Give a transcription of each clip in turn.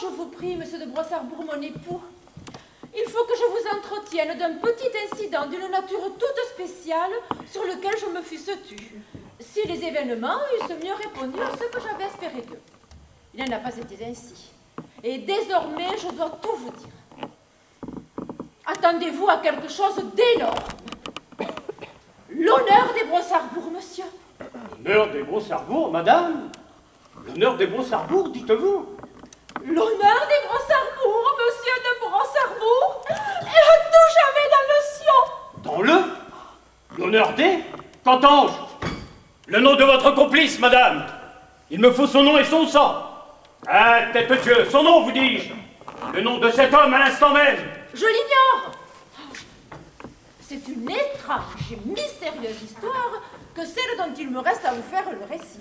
je vous prie, monsieur de Brossarbourg, mon époux. Il faut que je vous entretienne d'un petit incident d'une nature toute spéciale sur lequel je me fusse tue. Si les événements eussent mieux répondu à ce que j'avais espéré d'eux. Il n'en a pas été ainsi. Et désormais, je dois tout vous dire. Attendez-vous à quelque chose d'énorme. L'honneur des Brossarbourg, monsieur. L'honneur des Brossarbourg, madame? L'honneur des Brossarbourg, dites-vous? L'honneur des Brossarbourg, monsieur de Brossarbourg, est à tout jamais dans le sion. Dans le? L'honneur des? Qu'entends-je? Le nom de votre complice, madame. Il me faut son nom et son sang. Ah, tête de Dieu, son nom, vous dis-je. Le nom de cet homme à l'instant même. Je l'ignore. C'est une étrange et mystérieuse histoire que celle dont il me reste à vous faire le récit.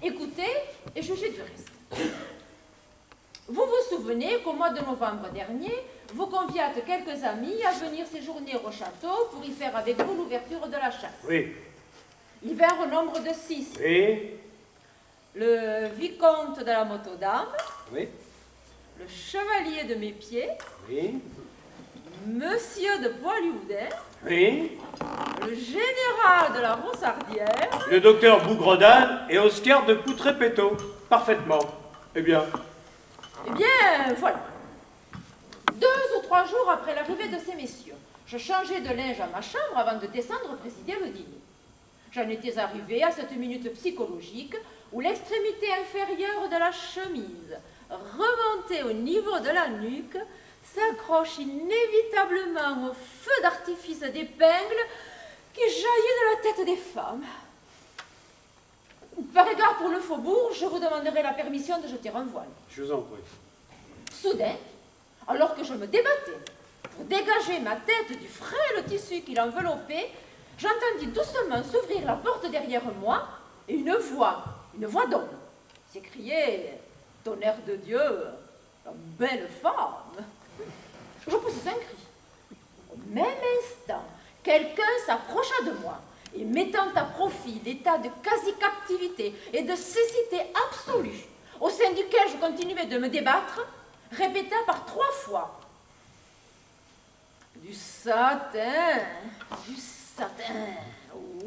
Écoutez et jugez du reste. Vous vous souvenez qu'au mois de novembre dernier, vous conviâtes quelques amis à venir séjourner au château pour y faire avec vous l'ouverture de la chasse. Oui. Ils vinrent au nombre de 6. Oui. Le vicomte de la Moto-Dame. Oui. Le chevalier de mes pieds. Oui. Monsieur de Poilioudet. Oui. Le général de la Ronsardière. Le docteur Bougredal et Oscar de Poutrepéto. Parfaitement. Eh bien. Eh bien, voilà. 2 ou 3 jours après l'arrivée de ces messieurs, je changeais de linge à ma chambre avant de descendre présider le dîner. J'en étais arrivée à cette minute psychologique où l'extrémité inférieure de la chemise, remontée au niveau de la nuque, s'accroche inévitablement au feu d'artifice d'épingle qui jaillit de la tête des femmes. Par égard pour le faubourg, je vous demanderai la permission de jeter un voile. Je vous en prie. Soudain, alors que je me débattais pour dégager ma tête du frêle tissu qui l'enveloppait, j'entendis doucement s'ouvrir la porte derrière moi et une voix d'homme, s'écriait « Tonnerre de Dieu, la belle femme !» Je poussai un cri. Au même instant, quelqu'un s'approcha de moi et mettant à profit l'état de quasi-captivité et de cécité absolue au sein duquel je continuais de me débattre, répéta par 3 fois « Du satin, du satin,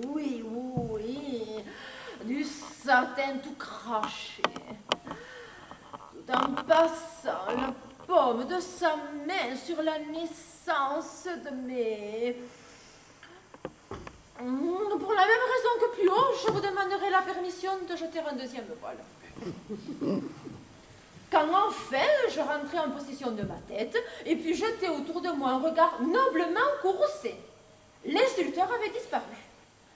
oui, oui, du satin tout craché, tout en passant la paume de sa main sur la naissance de mes... Pour la même raison que plus haut, je vous demanderai la permission de jeter un 2e voile. » Quand enfin je rentrai en possession de ma tête et puis jetai autour de moi un regard noblement courroucé, l'insulteur avait disparu,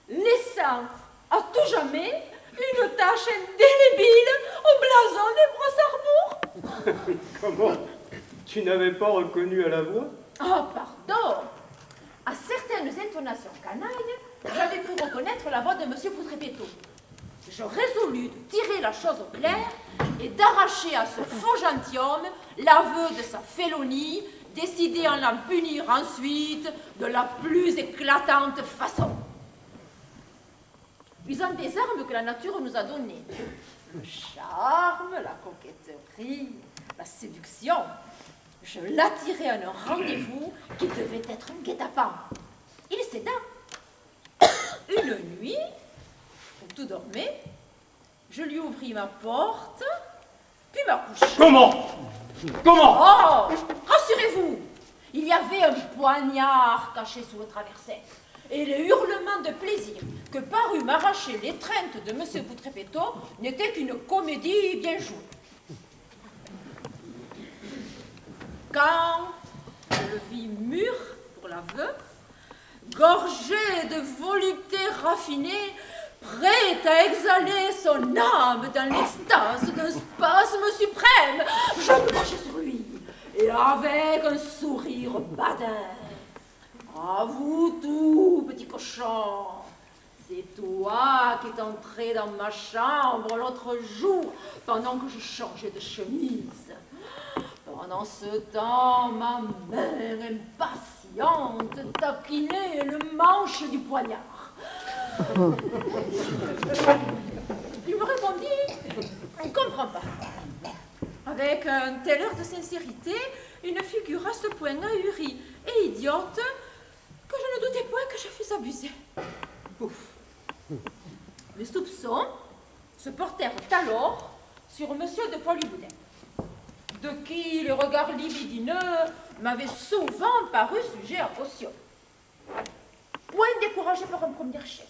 laissant à tout jamais une tache indélébile au blason des Brossarbourg. Comment? Tu n'avais pas reconnu à la voix? Oh, pardon. À certaines intonations canailles, j'avais pu reconnaître la voix de M. Poutrepéto. Je résolus de tirer la chose au clair et d'arracher à ce faux gentilhomme l'aveu de sa félonie, décidé à l'en punir ensuite de la plus éclatante façon. Usant des armes que la nature nous a données, le charme, la coquetterie, la séduction, je l'attirai à un rendez-vous qui devait être un guet-apens. Il céda. Une nuit, où tout dormait, je lui ouvris ma porte, puis ma couche. Comment? Comment? Oh, rassurez-vous, il y avait un poignard caché sous le traverset, et les hurlements de plaisir que parut m'arracher l'étreinte de M. Poutrepéto n'étaient qu'une comédie bien jouée. Quand je le vis mûr pour l'aveu, gorgé de volupté raffinée, prêt à exhaler son âme dans l'extase d'un spasme suprême, je me penchai sur lui, et avec un sourire badin. À vous tout, petit cochon, c'est toi qui es entré dans ma chambre l'autre jour pendant que je changeais de chemise. Pendant ce temps, ma main impatiente taquinait le manche du poignard. Il me répondit, « Je ne comprends pas. avec un tel air de sincérité, une figure à ce point ahurie et idiote, que je ne doutais point que je fusse abusée. Ouf. Les soupçons se portèrent alors sur monsieur de Poiliboudin, de qui le regard libidineux m'avait souvent paru sujet à caution. Point découragé par un premier chèque,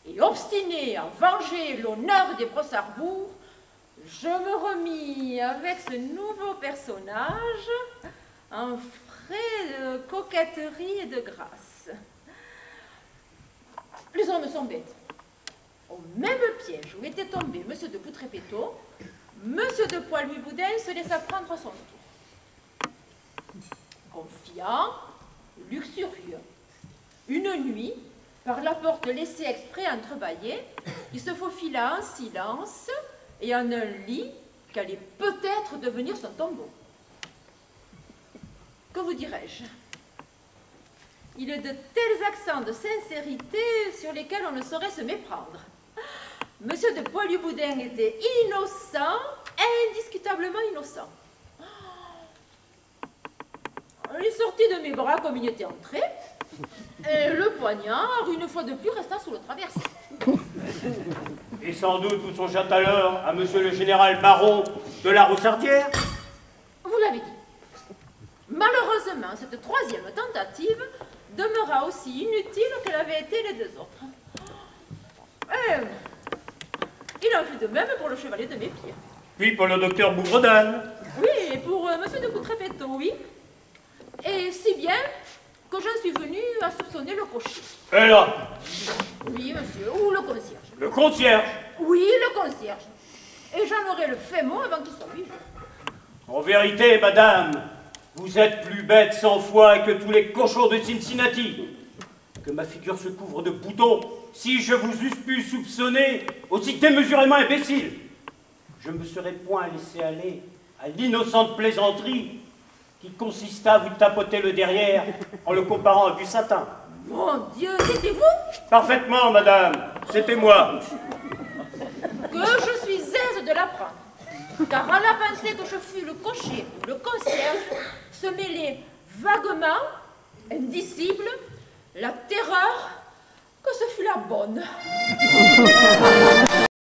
et obstiné à venger l'honneur des Brossarbourg, je me remis avec ce nouveau personnage en frais de coquetterie et de grâce. Les hommes sont bêtes. Au même piège où était tombé M. de Poutrepéto, M. de Poiliboudin se laissa prendre à son tour. Confiant, luxurieux, une nuit, par la porte laissée exprès entrebâillée, il se faufila en silence et en un lit qu'allait peut-être devenir son tombeau. Que vous dirais-je? Il est de tels accents de sincérité sur lesquels on ne saurait se méprendre. Monsieur de Poiliboudin était innocent, indiscutablement innocent. Il sortit de mes bras comme il était entré, et le poignard, une fois de plus, resta sous le traversier. Et sans doute vous songez alors à monsieur le général baron de la Roussardière? Vous l'avez dit. Malheureusement, cette troisième tentative demeura aussi inutile que l'avaient été les deux autres. Et il en fut de même pour le chevalier de mes pieds. Puis pour le docteur Bougredal. Oui, et pour monsieur de Poutrepéto, oui. Et si bien que j'en suis venu à soupçonner le cocher. Et là? Oui, monsieur, ou le concierge. Le concierge? Oui, le concierge. Et j'en aurai le fait mot avant qu'il soit 8 jours. En vérité, madame, vous êtes plus bête 100 fois que tous les cochons de Cincinnati. Que ma figure se couvre de boutons, si je vous eusse pu soupçonner aussi démesurément imbécile. Je ne me serais point laissé aller à l'innocente plaisanterie qui consista à vous tapoter le derrière en le comparant à du satin. Mon Dieu, c'était vous? Parfaitement, madame, c'était moi. Que je suis aise de l'apprendre. Car à la pensée que je fus le cocher ou le concierge, se mêlait vaguement, indicible, la terreur que ce fut la bonne.